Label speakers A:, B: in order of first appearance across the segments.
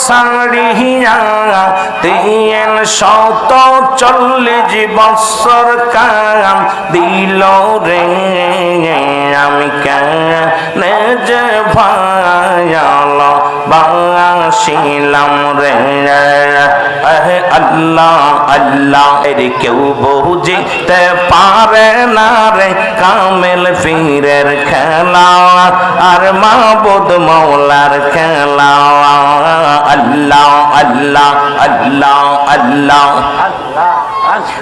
A: সারিয়া 340 বছর কাম দিল রে আমি কেনে যে ভায়াল বাসিলাম রে আল্লাহ আল্লাহ এর কেউ বুঝিতে পারে না রে কামেল পীরের খেলা আর মাবুদ মৌলার খেলা আল্লাহ আল্লাহ আল্লাহ আল্লাহ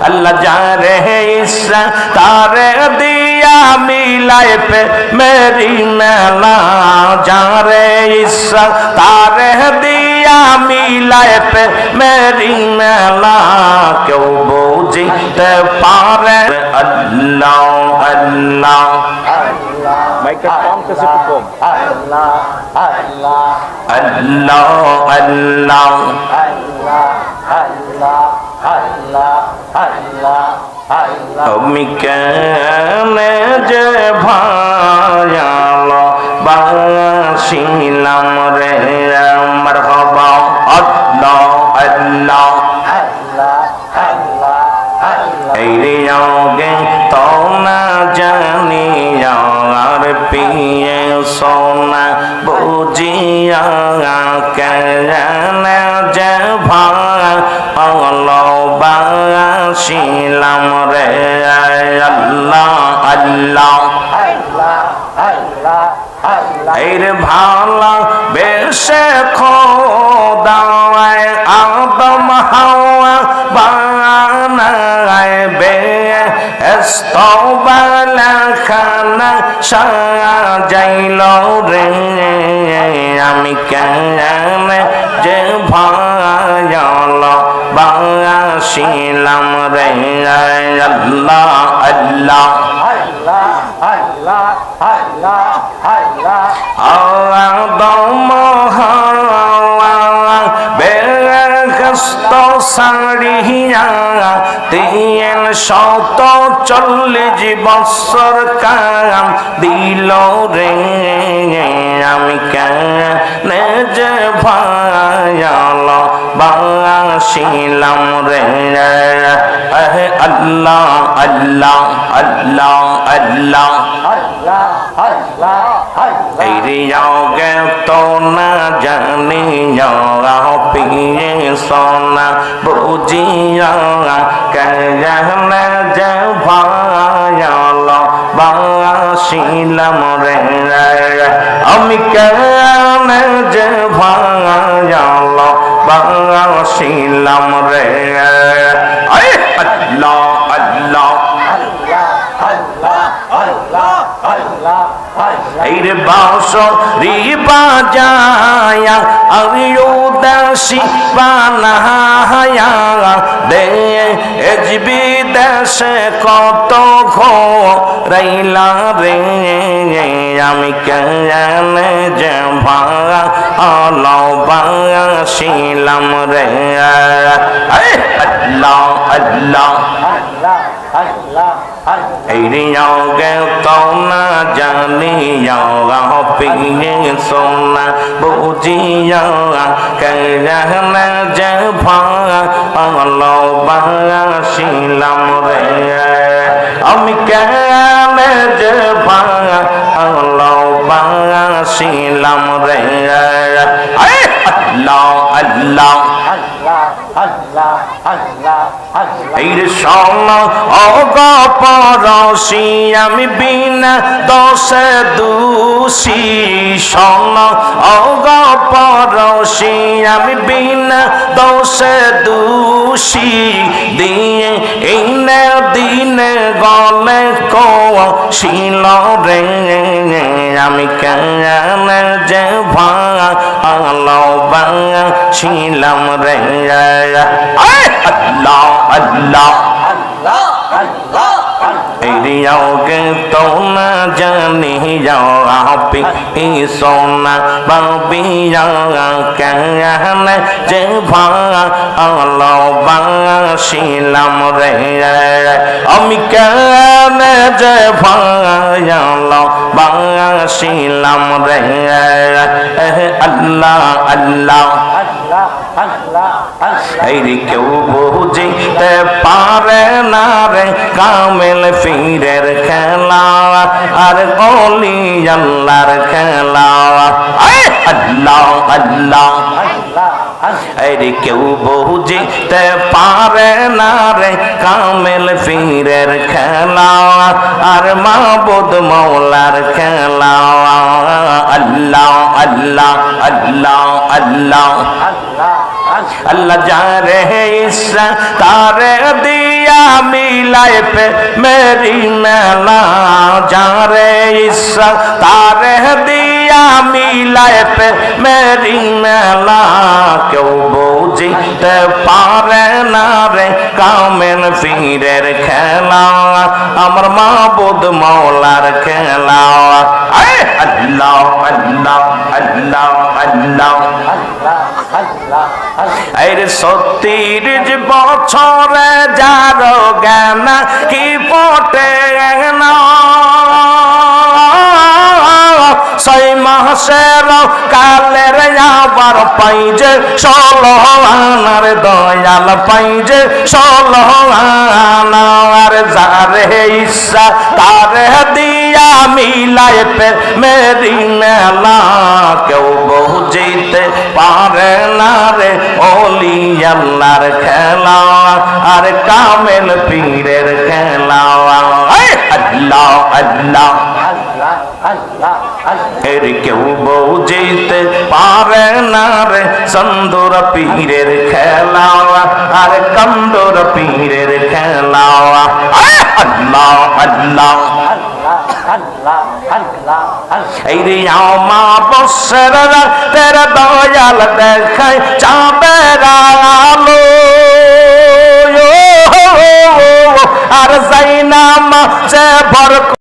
A: আল্লাহ যারে ইচ্ছা তারে দিয়া মিলায় পে মেরি মেলা যারে ইচ্ছা তারে দিয়া মিলায় পে মেরি মেলা কেউ বুঝিতে পারে আল্লাহ আল্লাহ
B: মাইকটা কম কিছু কম
A: আল্লাহ আল্লাহ আল্লাহ আল্লাহ আল্লাহ আল্লাহ আল্লাহ আমি কেনে যে ভায়াল বাসিলাম রে মারহাবা আল্লাহ আল্লাহ আল্লাহ আল্লাহ এই রে আগে তো না জানি আর পিয়ে সোনা বুঝিয়া কেনে যে ভায়াল বাসিলাম রে আল্লাহ আল্লাহ এর ভালা বেশে খোদায় আদম হাওয়া বানায় বে এস্তবালা খানা সাজাইল রে আমি কেনে যে ভায়াল বাসিলাম রে আল্লাহ আল্লাহ আদম হাওয়া বেহেশত সারিয়া 340 বছর কাম দিল রে আমি কেনে যে ভায়াল বাসিলাম রে আল্লাহ আল্লাহ আল্লাহ আল্লাহ এই রে তো না জানি পিয়ে সোনা বুঝিয়া কেনে যে ভায়াল বাসিলাম রে আমি কেনে যে ভায়াল বাসিলাম রে আল্লাহ আল্লাহ এই রে বাঁশরি বাজায়া আমি উদাসী বানায়া দেশ বিদেশে কত ঘোরাইলা রে আমি কেনে যে ভায়াল বাসিলাম রে আল্লাহ আল্লাহ এই রে তো না জানি পিয়ে সোনা বুঝিয়া কেনে যে ভায়াল বাসিলাম রে আমি কেনে যে ভায়াল বাসিলাম রে আল্লাহ আল্লাহ এই সোনা অগপরসি আমি বিনা দোষে দোষী সোনা অগপরসি আমি বিনা দোষে দোষী দিয়ে এই দিনে গলে কৌশিল রে আমি কেনে যে ভায়াল বাসিলাম রে আল্লাহ আল্লাহ এই রে তো না জানি পিয়ে সোনা বাবিয়া কেনে যে ভায়াল বাসিলাম রে আমি কেনে যে ভায়াল বাসিলাম রে আল্লাহ আল্লাহ এই রে কেউ বুঝিতে পারে না রে কামেল পীরের খেলা আর ওলি আল্লাহর খেলা আল্লাহ আল্লাহ এই রে কেউ বুঝিতে পারে না রে কামেল পীরের খেলা আর মাবুদ মৌলার খেলা আল্লাহ আল্লাহ আল্লাহ আল্লাহ अल्लाह जा रहे इस्सा तारे दिया मिलाए पे मेरी मेला जा रहे इस्सा तारे दिया मिलाए पे मेरी मेला क्यों बुझते पारे ना रे कामेल पीरेर खेला अमर माबुद मौलार खेला अल्लाह अल्लाह अल्लाह अल्लाह আরে ৩৬ বছরে যার জ্ঞান কি পটে না ৬ মাসের কালের আবার পাইজে ১৬ আনার দয়াল পাইজে ১৬ আনা আর যারে ইচ্ছা তারে দিয়া মিলায় পে মেরি মেলা কেউ বুঝিতে পারে না রে ওলি আল্লাহর খেলা আর কামেল পীরের খেলা আল্লাহ আল্লাহ এর কেউ বুঝিতে পারে না রে চন্দুর পীরের খেলা আর কন্দুর পীরের খেলা আল্লাহ আল্লাহ এই রে আমা বসের তের দয়াল দেখায় চাঁদের আলো আর যাই না মাঝে ভর